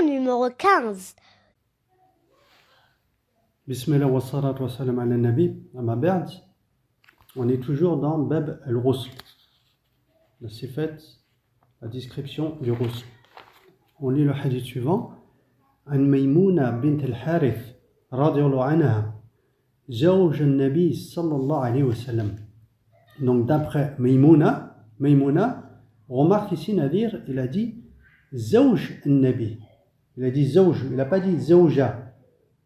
numéro 15. Bismillah wa salatu wa salam ala nabi. Amma ba'd. On est toujours dans Bab al-Ghusl. La sifat, la description du ghusl. On lit le hadith suivant. An Maymuna bint al-Harith radiyallahu anha, zawj al-Nabi sallallahu alayhi wa sallam. Donc d'après Maymuna, remarque ici Nadir, il a dit zawj al-Nabi. Il a dit zawj, il n'a pas dit zawja.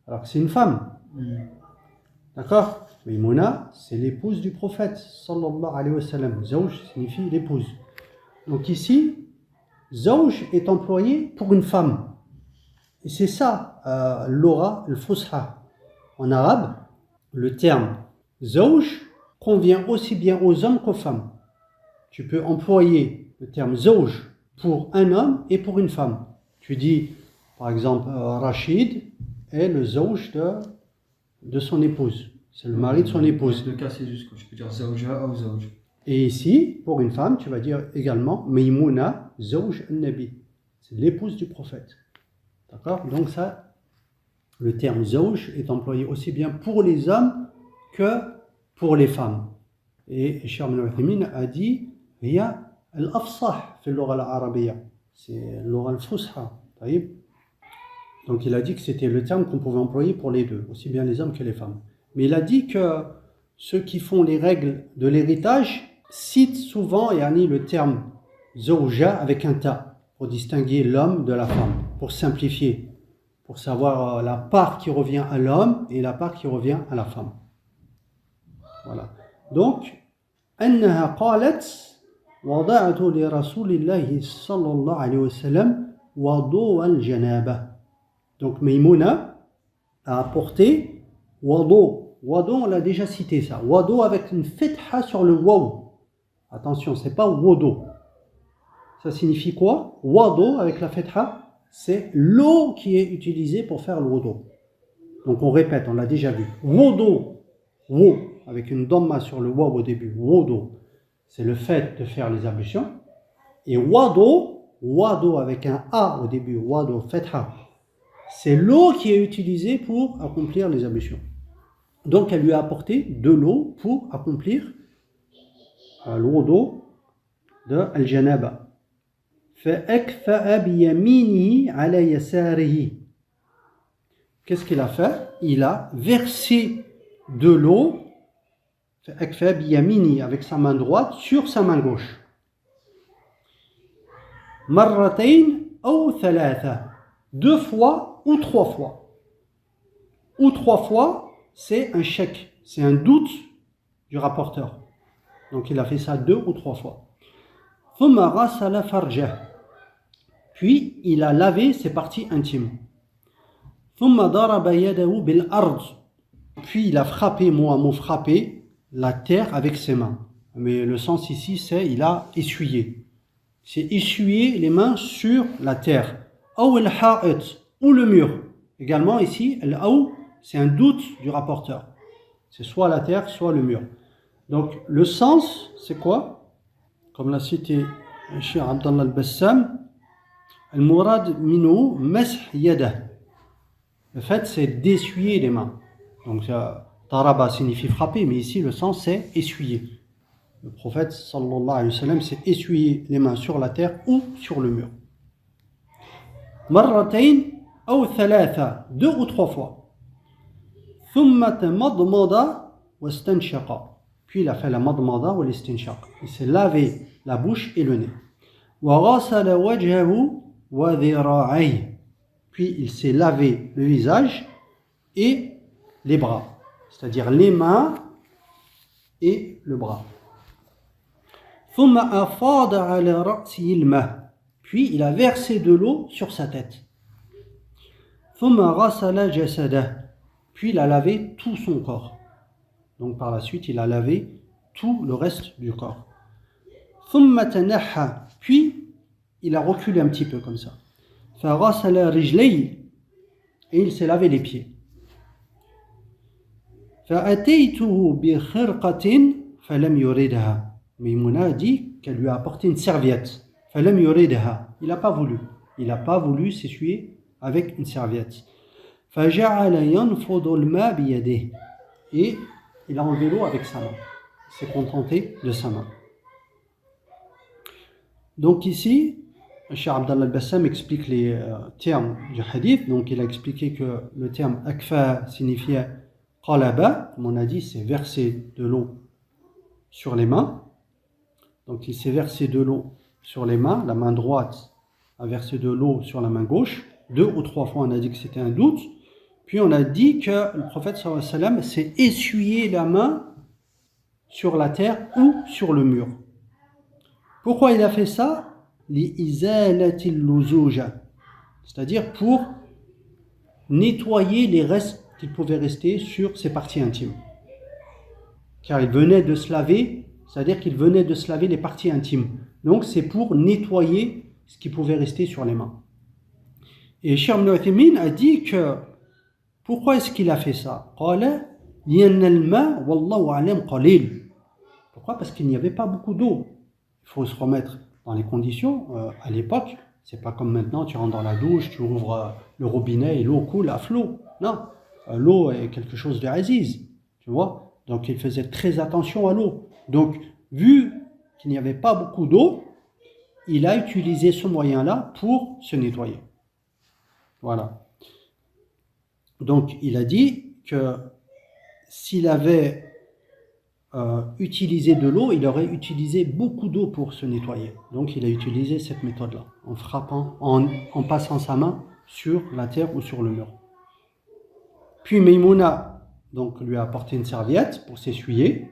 Alors que c'est une femme. D'accord? Maymuna, c'est l'épouse du prophète sallallahu alayhi wa sallam. Zawj signifie l'épouse. Donc ici, zawj est employé pour une femme. Et c'est ça, l'aura, le fusha. En arabe, le terme zawj convient aussi bien aux hommes qu'aux femmes. Tu peux employer le terme zawj pour un homme et pour une femme. Tu dis, par exemple, Rachid est le zawj de son épouse. C'est le mari de son épouse. Le cas, c'est juste que je peux dire zawja ou zawj. Et ici, pour une femme, tu vas dire également Maymuna zawj al-Nabi. C'est l'épouse du prophète. D'accord? Donc ça, le terme zawj est employé aussi bien pour les hommes que pour les femmes. Et Cheikh Ibn Uthaymin a dit hiya al-afsah fi al-lugha al-arabiyya. C'est l'oral al-fusha. Donc il a dit que c'était le terme qu'on pouvait employer pour les deux, aussi bien les hommes que les femmes. Mais il a dit que ceux qui font les règles de l'héritage citent souvent le terme zawja avec un ta pour distinguer l'homme de la femme, pour simplifier, pour savoir la part qui revient à l'homme et la part qui revient à la femme. Voilà. Donc, أنها قالت وضعت لرسول الله صلى الله عليه وسلم وضوء الجنابة. Donc Maymuna a apporté wado. Wado, on l'a déjà cité ça. Wado avec une fetha sur le waw. Attention, c'est pas wado. Ça signifie quoi? Wado avec la fetha, c'est l'eau qui est utilisée pour faire le wado. Donc on répète, on l'a déjà vu. Wado, wo, avec une dhamma sur le waw au début. Wado, c'est le fait de faire les ablutions. Et wado avec un a au début. Wado, fetha. C'est l'eau qui est utilisée pour accomplir les ablutions. Donc elle lui a apporté de l'eau pour accomplir l'wudu de al-janaba. فَأَكْفَأَ بِيَمِينِهِ عَلَى يَسَارِهِ. Qu'est-ce qu'il a fait? Il a versé de l'eau فَأَكْفَأَ بِيَمِينِهِ avec sa main droite sur sa main gauche. مَرَّتَيْنِ أَوْ ثَلَاثَةً. 2 fois ou 3 fois. Ou 3 fois, c'est un chèque, c'est un doute du rapporteur. Donc il a fait ça 2 ou 3 fois. ثم غسل فرجه. Puis il a lavé ses parties intimes. ثم ضرب يده بالأرض. Puis il a frappé, mot frappé, la terre avec ses mains. Mais le sens ici, c'est il a essuyé. C'est essuyer les mains sur la terre. أو الحائط, ou le mur. Également ici, الأو, c'est un doute du rapporteur. C'est soit la terre, soit le mur. Donc le sens, c'est quoi? Comme l'a cité Cheikh Abdallah al-Bassam, al-murad minhu mash yadah. Le fait, c'est d'essuyer les mains. Donc taraba signifie frapper, mais ici le sens c'est essuyer. Le prophète sallallahu alayhi wa sallam s'est essuyé les mains sur la terre ou sur le mur. مرتين أو ثلاثة, 2 ou 3 fois. ثم تمضمض واستنشق. Puis il a fait la madmada ou l'istinshaq. Il s'est lavé la bouche et le nez. وغسل وجهه وذراعيه. Puis il s'est lavé le visage et les bras, c'est-à-dire les mains et le bras. ثم أفاض على رأسه الماء. Puis il a versé de l'eau sur sa tête. ثم غسل جسده. Puis il a lavé tout son corps. Donc par la suite, il a lavé tout le reste du corps. ثم تنحى. Puis il a reculé un petit peu comme ça. فغسل رجليه. Et il s'est lavé les pieds. فأتيته بخرقة فلم يردها. Maymuna dit qu'elle lui a apporté une serviette. فلم يردها. Il n'a pas voulu. Il n'a pas voulu s'essuyer avec une serviette. فجعل ينفض الماء بيده. Et il a enlevé l'eau avec sa main. Il s'est contenté de sa main. Donc ici, Cheikh Abdallah al-Bassam explique les termes du hadith. Donc il a expliqué que le terme akfa signifiait qalaba, comme on a dit, c'est verser de l'eau sur les mains. Donc il s'est versé de l'eau sur les mains, la main droite a versé de l'eau sur la main gauche. 2 ou 3 fois on a dit que c'était un doute. Puis on a dit que le prophète sallallahu alayhi wa sallam s'est essuyé la main sur la terre ou sur le mur. Pourquoi il a fait ça? لِإِزَالَةِ اللُّزُوجَ, c'est-à-dire pour nettoyer les restes qui pouvaient rester sur ses parties intimes. Car il venait de se laver, c'est-à-dire qu'il venait de se laver les parties intimes. Donc c'est pour nettoyer ce qui pouvait rester sur les mains. Et Cheikh Ibn Uthaymin a dit que pourquoi est-ce qu'il a fait ça? قال لأن الماء والله أعلم قليل. Pourquoi? Parce qu'il n'y avait pas beaucoup d'eau. Il faut se remettre dans les conditions. À l'époque, c'est pas comme maintenant, tu rentres dans la douche, tu ouvres le robinet et l'eau coule à flot. Non, l'eau est quelque chose de aziz, tu vois. Donc il faisait très attention à l'eau. Donc vu qu'il n'y avait pas beaucoup d'eau, il a utilisé ce moyen-là pour se nettoyer. Voilà. Donc il a dit que s'il avait utilisé de l'eau, il aurait utilisé beaucoup d'eau pour se nettoyer. Donc il a utilisé cette méthode-là, en frappant, en passant sa main sur la terre ou sur le mur. Puis Maïmouna donc, lui a apporté une serviette pour s'essuyer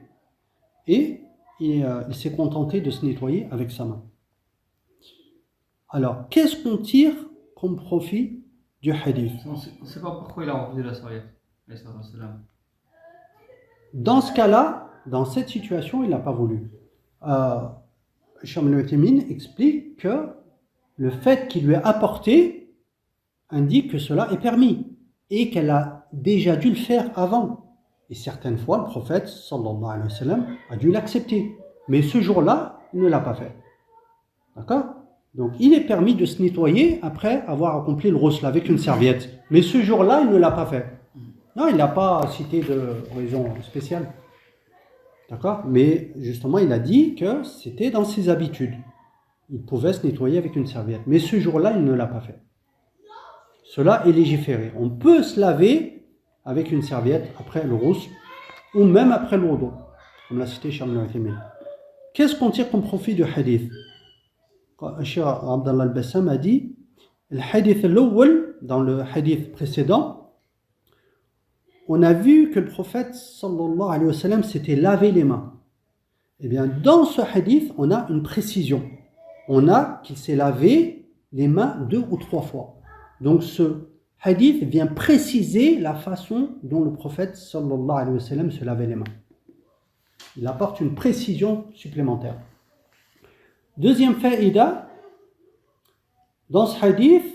et il s'est contenté de se nettoyer avec sa main. Alors, qu'est-ce qu'on tire comme profit du hadith? On ne sait pas pourquoi il a refusé la serviette. Dans ce cas-là, dans cette situation, il n'a pas voulu. Cheikh Ibn Uthaymin explique que le fait qu'il lui ait apporté indique que cela est permis et qu'elle a déjà dû le faire avant. Et certaines fois, le prophète sallallahu alayhi wa sallam a dû l'accepter. Mais ce jour-là, il ne l'a pas fait. D'accord? Donc, il est permis de se nettoyer après avoir accompli le ghusl avec une serviette. Mais ce jour-là, il ne l'a pas fait. Non, il n'a pas cité de raison spéciale. D'accord? Mais justement, il a dit que c'était dans ses habitudes. Il pouvait se nettoyer avec une serviette. Mais ce jour-là, il ne l'a pas fait. Cela est légiféré. On peut se laver avec une serviette après le ghusl ou même après le wudu, comme l'a cité Cheikh Ibn Uthaymin. Qu'est-ce qu'on tire comme profit du hadith? Cheikh Abdallah al-Bassam a dit le hadith al-awwal, dans le hadith précédent, on a vu que le prophète sallallahu alayhi wa sallam s'était lavé les mains. Eh bien, dans ce hadith, on a une précision. On a qu'il s'est lavé les mains 2 ou 3 fois. Donc, ce hadith vient préciser la façon dont le prophète sallallahu alayhi wa sallam se lavait les mains. Il apporte une précision supplémentaire. Deuxième faïda, dans ce hadith,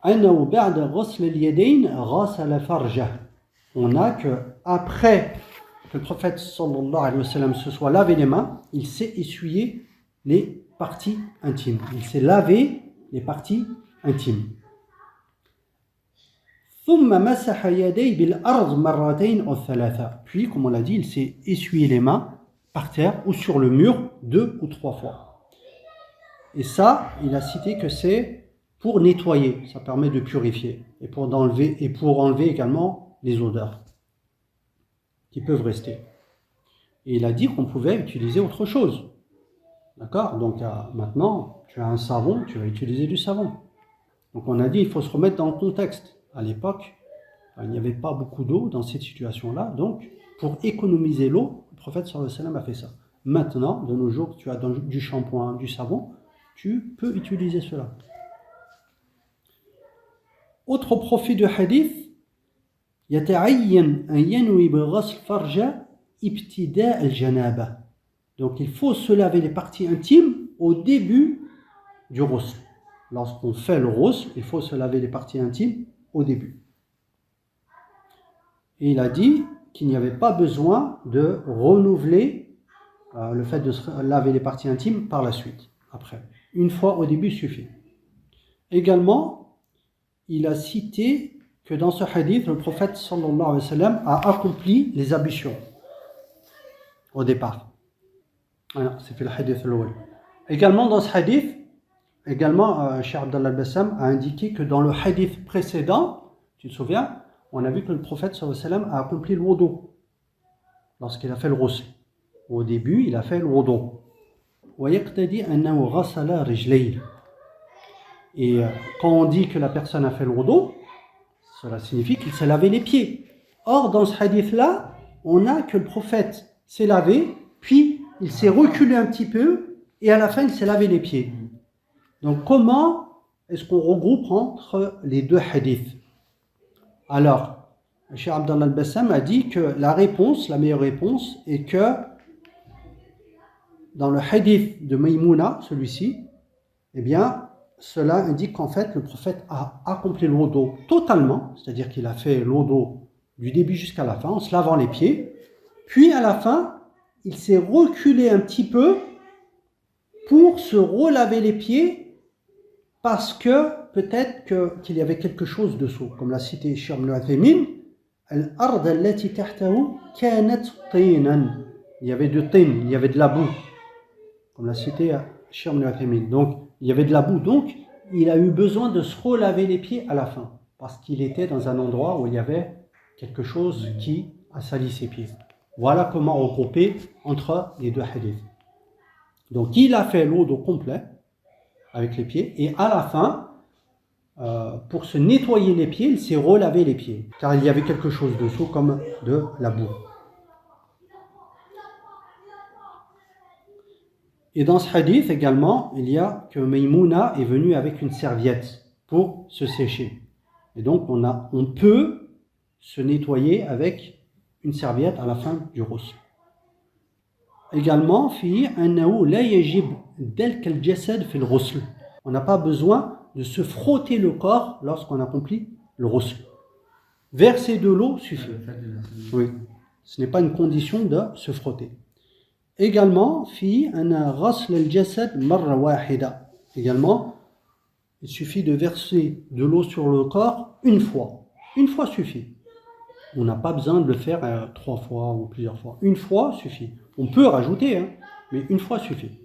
أنه بعد غسل اليدين غسل فرجه. On a que après que le prophète sallallahu alayhi wa sallam se soit lavé les mains, il s'est essuyé les parties intimes. Il s'est lavé les parties intimes. ثم مسح يديه بالأرض مرتين أو ثلاثة. Puis, comme on l'a dit, il s'est essuyé les mains par terre ou sur le mur 2 ou 3 fois. Et ça, il a cité que c'est pour nettoyer, ça permet de purifier et pour enlever également les odeurs qui peuvent rester. Et il a dit qu'on pouvait utiliser autre chose. D'accord? Donc maintenant, tu as un savon, tu vas utiliser du savon. Donc on a dit il faut se remettre dans le contexte. À l'époque, il n'y avait pas beaucoup d'eau dans cette situation-là. Donc pour économiser l'eau, le prophète sallallahu alayhi wa sallam a fait ça. Maintenant, de nos jours, tu as du shampoing, du savon, tu peux utiliser cela. Autre profit du hadith, يتعين أن ينوي بغسل فرج ابتداء الجنابة. Donc il faut se laver les parties intimes au début du ghusl. Lorsqu'on fait le ghusl, il faut se laver les parties intimes au début. Et il a dit qu'il n'y avait pas besoin de renouveler le fait de se laver les parties intimes par la suite, après. Une fois au début suffit. Également, il a cité que dans ce hadith, le prophète sallallahu alayhi wa sallam a accompli les ablutions au départ. Voilà, c'est fait le hadith al-awwal. Également dans ce hadith, Cheikh Abdallah al-Bassam a indiqué que dans le hadith précédent, tu te souviens, on a vu que le prophète sallallahu alayhi wa sallam a accompli le wudu lorsqu'il a fait le ghusl. Au début, il a fait le wudu. ويقتدي أنه غسل رجليه. Et quand on dit que la personne a fait le wudu, cela signifie qu'il s'est lavé les pieds. Or, dans ce hadith-là, on a que le prophète s'est lavé, puis il s'est reculé un petit peu, et à la fin, il s'est lavé les pieds. Donc, comment est-ce qu'on regroupe entre les deux hadiths? Alors, Cheikh Abdallah al-Bassam a dit que la meilleure réponse, est que dans le hadith de Maïmouna, celui-ci, eh bien, cela indique qu'en fait, le prophète a accompli le wudu totalement, c'est-à-dire qu'il a fait le wudu du début jusqu'à la fin, en se lavant les pieds, puis à la fin, il s'est reculé un petit peu pour se relaver les pieds, parce que peut-être qu'il y avait quelque chose dessous, comme l'a cité Cheikh Ibn Uthaymin, al-ard allati tahtahu kanat tinan. Il y avait de tin, il y avait de la boue, comme l'a cité Cheikh Ibn Uthaymin. Donc, il y avait de la boue, donc il a eu besoin de se relaver les pieds à la fin, parce qu'il était dans un endroit où il y avait quelque chose qui a sali ses pieds. Voilà comment regrouper entre les deux hadiths. Donc, il a fait l'eau complet avec les pieds, et à la fin, pour se nettoyer les pieds, il s'est relavé les pieds, car il y avait quelque chose dessous comme de la boue. Et dans ce hadith également, il y a que Maïmouna est venue avec une serviette pour se sécher. Et donc on peut se nettoyer avec une serviette à la fin du ghusl. Également, on n'a pas besoin de se frotter le corps lorsqu'on accomplit le ghusl. Verser de l'eau suffit. Oui, ce n'est pas une condition de se frotter. Également, également, il suffit de verser de l'eau sur le corps une fois. Une fois suffit. On n'a pas besoin de le faire 3 fois ou plusieurs fois. Une fois suffit. On peut rajouter, mais une fois suffit.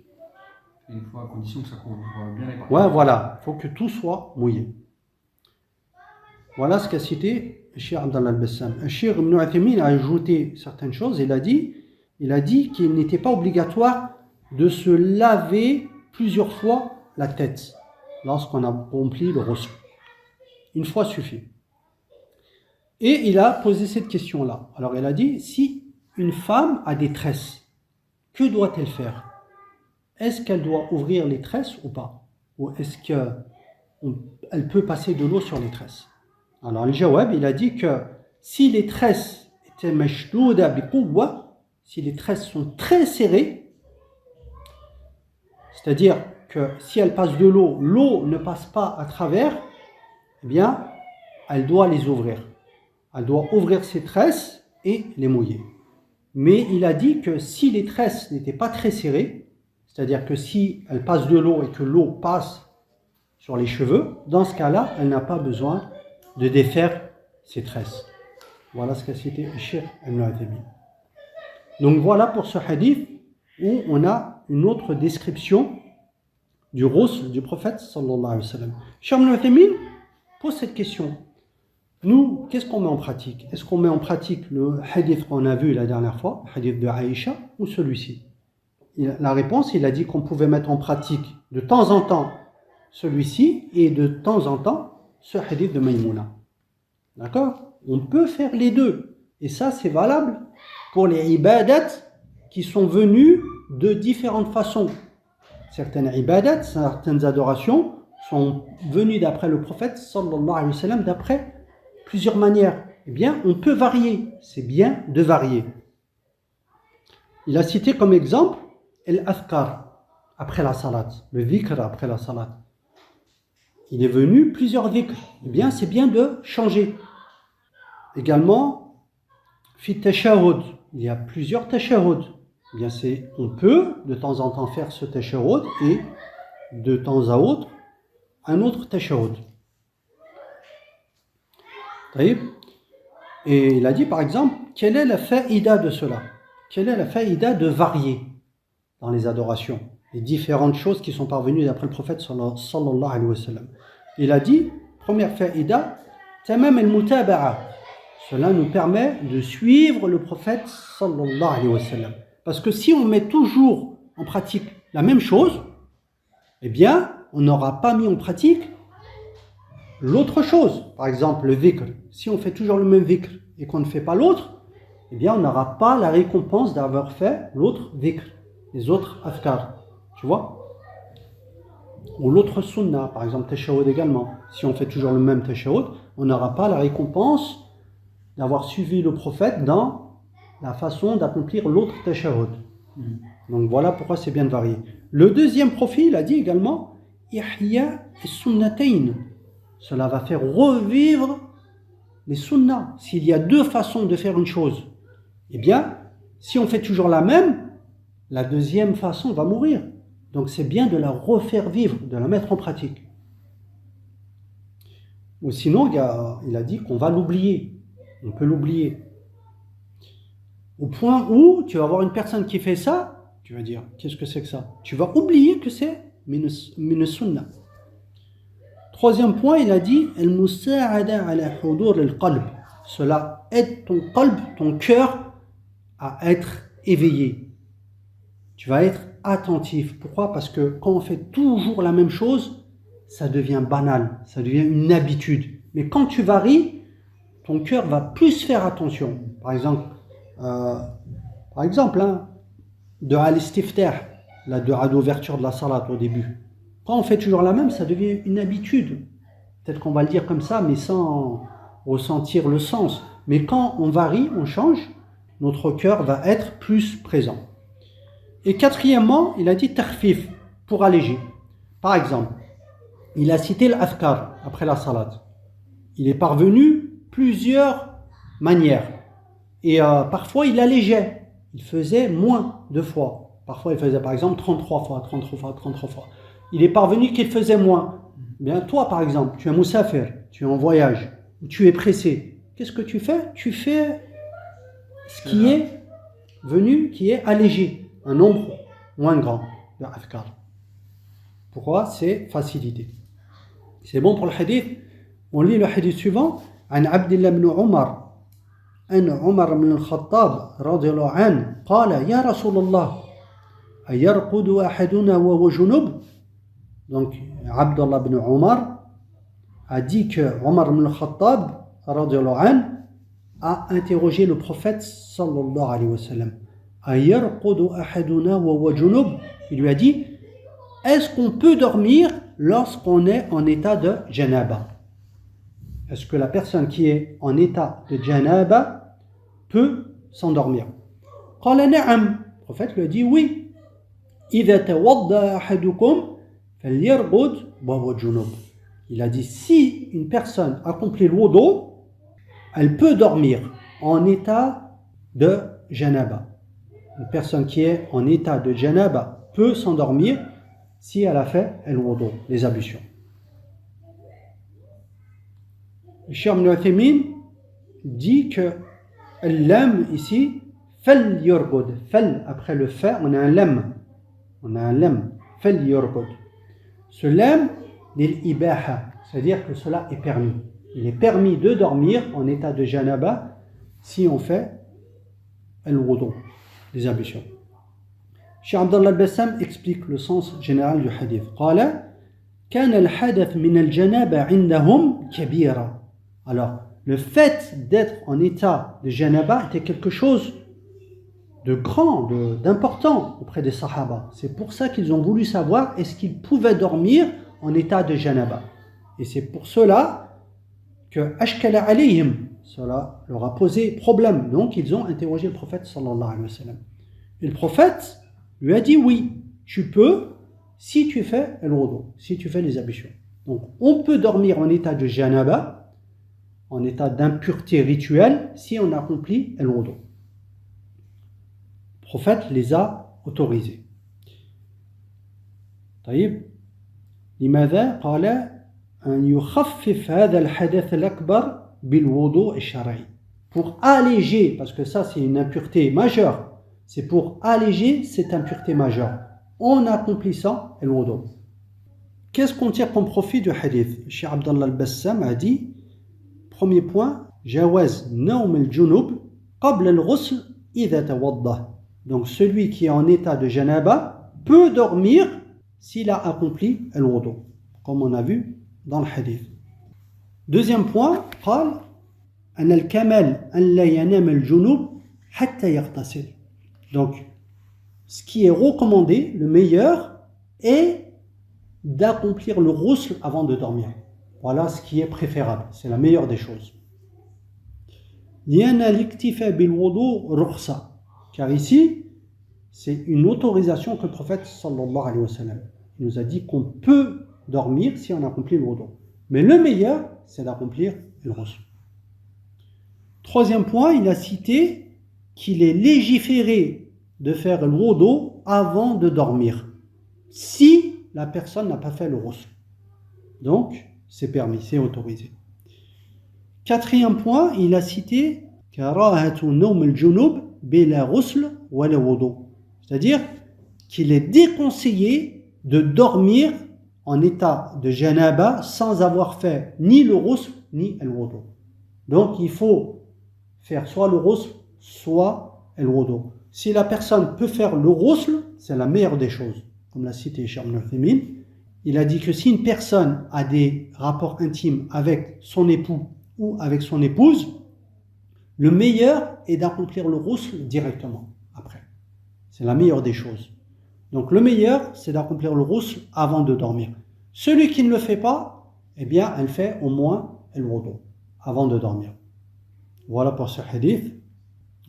Une fois à condition que ça couvre bien les parties. Ouais, voilà. Il faut que tout soit mouillé. Voilà ce qu'a cité Cheikh Abdallah al-Bassam. Cheikh Ibn Uthaymin a ajouté certaines choses. Il a dit qu'il n'était pas obligatoire de se laver plusieurs fois la tête lorsqu'on a accompli le ghusl. Une fois suffit. Et il a posé cette question-là. Alors il a dit, si une femme a des tresses, que doit-elle faire? Est-ce qu'elle doit ouvrir les tresses ou pas? Ou est-ce qu'elle peut passer de l'eau sur les tresses? Alors le jawab, il a dit que si les tresses étaient mashdouda bi quwwa, si les tresses sont très serrées, c'est-à-dire que si elle passe de l'eau, l'eau ne passe pas à travers, eh bien, elle doit les ouvrir. Elle doit ouvrir ses tresses et les mouiller. Mais il a dit que si les tresses n'étaient pas très serrées, c'est-à-dire que si elle passe de l'eau et que l'eau passe sur les cheveux, dans ce cas-là, elle n'a pas besoin de défaire ses tresses. Voilà ce qu'a cité Cheikh Ibn Uthaymin. Donc voilà pour ce hadith où on a une autre description du ghusl du prophète sallallahu alayhi wa sallam. Cheikh Ibn Uthaymin pose cette question. Nous, qu'est-ce qu'on met en pratique? Est-ce qu'on met en pratique le hadith qu'on a vu la dernière fois, le hadith de Aïcha, ou celui-ci? La réponse, il a dit qu'on pouvait mettre en pratique de temps en temps celui-ci et de temps en temps ce hadith de Maïmouna. D'accord? On peut faire les deux. Et ça, c'est valable pour les ibadat qui sont venues de différentes façons. Certaines ibadat, certaines adorations sont venues d'après le prophète sallallahu alayhi wa sallam, d'après plusieurs manières. Eh bien, on peut varier. C'est bien de varier. Il a cité comme exemple l'adhkar après la salat, le dhikr après la salat. Il est venu plusieurs dhikr. Eh bien, c'est bien de changer. Également, fi tashahhud, il y a plusieurs tashahhud. Eh bien, on peut de temps en temps faire ce tashahhud et de temps à autre un autre tashahhud. Et il a dit par exemple, quelle est la faïda de cela? Quelle est la faïda de varier dans les adorations, les différentes choses qui sont parvenues d'après le prophète sallallahu alayhi wa sallam? Il a dit, première faïda, tamam al-mutaba'a. Cela nous permet de suivre le prophète sallallahu alayhi wa sallam. Parce que si on met toujours en pratique la même chose, eh bien, on n'aura pas mis en pratique l'autre chose. Par exemple, le dhikr. Si on fait toujours le même dhikr et qu'on ne fait pas l'autre, eh bien, on n'aura pas la récompense d'avoir fait l'autre dhikr, les autres afkar. Tu vois? Ou l'autre sunnah, par exemple, tashahhud également. Si on fait toujours le même tashahhud, on n'aura pas la récompense d'avoir suivi le prophète dans la façon d'accomplir l'autre tashahhud. Donc voilà pourquoi c'est bien de varier. Le deuxième profil a dit également ihya as-sunnatayn. Cela va faire revivre les sunnahs. S'il y a deux façons de faire une chose, eh bien, si on fait toujours la même, la deuxième façon va mourir. Donc c'est bien de la refaire vivre, de la mettre en pratique. Ou sinon, il a dit qu'on va l'oublier. On peut l'oublier. Au point où tu vas voir une personne qui fait ça, tu vas dire, qu'est-ce que c'est que ça? Tu vas oublier que c'est min sunnah. Troisième point, il a dit, al-musa'ada ala hudur al-qalb. Cela aide ton qalb, ton cœur, à être éveillé. Tu vas être attentif. Pourquoi? Parce que quand on fait toujours la même chose, ça devient banal, ça devient une habitude. Mais quand tu varies, ton cœur va plus faire attention. Par exemple, de al-istiftah, la dua d'ouverture de la salat au début. Quand on fait toujours la même, ça devient une habitude. Peut-être qu'on va le dire comme ça, mais sans ressentir le sens. Mais quand on varie, on change, notre cœur va être plus présent. Et quatrièmement, il a dit takhfif, pour alléger. Par exemple, il a cité l'adhkar après la salat. Il est parvenu plusieurs manières. Et parfois, il allégeait. Il faisait moins de fois. Parfois, il faisait par exemple 33 fois. Il est parvenu qu'il faisait moins. Bien, toi, par exemple, tu es musafir, tu es en voyage, ou tu es pressé. Qu'est-ce que tu fais? Tu fais ce qui est venu, qui est allégé. Un nombre moins grand de afkar. Pourquoi? C'est facilité. C'est bon pour le hadith. On lit le hadith suivant. عن عبد الله بن عمر أن عمر بن الخطاب رضي الله عنه قال يا رسول الله أيرقد أحدنا وهو جنوب. Donc Abdullah ibn Omar a dit que Omar ibn al-Khattab رضي الله عنه a interrogé le prophète sallallahu alayhi wa sallam. أيرقد أحدنا وهو جنوب. Il lui a dit, est-ce qu'on peut dormir lorsqu'on est en état de janaba? Est-ce que la personne qui est en état de janaba peut s'endormir? قال نعم. Le prophète lui a dit oui. إذا توضأ أحدكم فليرقد وهو جنوب. Il a dit si une personne accomplit le wudu, elle peut dormir en état de janaba. Une personne qui est en état de janaba peut s'endormir si elle a fait le wudu, les ablutions. Cheikh Ibn Uthaymin dit que l'âme ici, fal yurqud, fal après le fa, on a un lam, fal yurqud. Ce lam, lil ibaha, c'est-à-dire que cela est permis. Il est permis de dormir en état de janaba si on fait al-wudu, les ablutions. Cheikh Abdallah al-Bassam explique le sens général du hadith. قال كان الحدث من الجنابة عندهم كبيرا. Alors, le fait d'être en état de janaba était quelque chose de grand, d'important auprès des sahaba. C'est pour ça qu'ils ont voulu savoir est-ce qu'ils pouvaient dormir en état de janaba. Et c'est pour cela que ashkala alayhim, cela leur a posé problème. Donc, ils ont interrogé le prophète sallallahu alayhi wa sallam. Et le prophète lui a dit oui, tu peux si tu fais al-wudu, si tu fais les ablutions. Donc, on peut dormir en état de janaba, en état d'impureté rituelle, si on accomplit al-wudu. Le prophète les a autorisés. طيب لماذا قال أن يخفف هذا الحدث الأكبر بالوضوء الشرعي. Pour alléger, parce que ça c'est une impureté majeure, c'est pour alléger cette impureté majeure en accomplissant le wudu. Qu'est-ce qu'on tire comme profit du hadith? Cheikh Abdallah al-Bassam a dit, premier point, jawaz nawm al-junub qabla al-ghusl idha tawadda. Donc celui qui est en état de janaba peut dormir s'il a accompli le wudu, comme on a vu dans le hadith. Deuxième point, قال أن الكمال أن لا ينام الجنوب حتى يغتسل. Donc, ce qui est recommandé, le meilleur, est d'accomplir le ghusl avant de dormir. Voilà ce qui est préférable, c'est la meilleure des choses. لأن الاكتفاء بالوضوء رخصة. Car ici, c'est une autorisation que le prophète sallallahu alayhi wa sallam nous a dit qu'on peut dormir si on accomplit le wudu. Mais le meilleur, c'est d'accomplir le ghusl. Troisième point, il a cité qu'il est légiféré de faire le wudu avant de dormir, si la personne n'a pas fait le ghusl. Donc, c'est permis, c'est autorisé. Quatrième point, il a cité karahatu nawm al-junub bila ghusl wala wudu. C'est-à-dire qu'il est déconseillé de dormir en état de janaba sans avoir fait ni le ghusl ni le wudu. Donc il faut faire soit le ghusl soit le wudu. Si la personne peut faire le ghusl, c'est la meilleure des choses. Comme l'a cité Cheikh Ibn Uthaymin, il a dit que si une personne a des rapports intimes avec son époux ou avec son épouse, le meilleur est d'accomplir le ghusl directement après. C'est la meilleure des choses. Donc le meilleur, c'est d'accomplir le ghusl avant de dormir. Celui qui ne le fait pas, eh bien, elle fait au moins le wudu avant de dormir. Voilà pour ce hadith.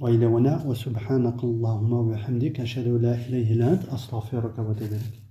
وإلى هنا وسبحانك اللهم وبحمدك أشهد أن لا إله إلا أنت أستغفرك وأتوب إليك.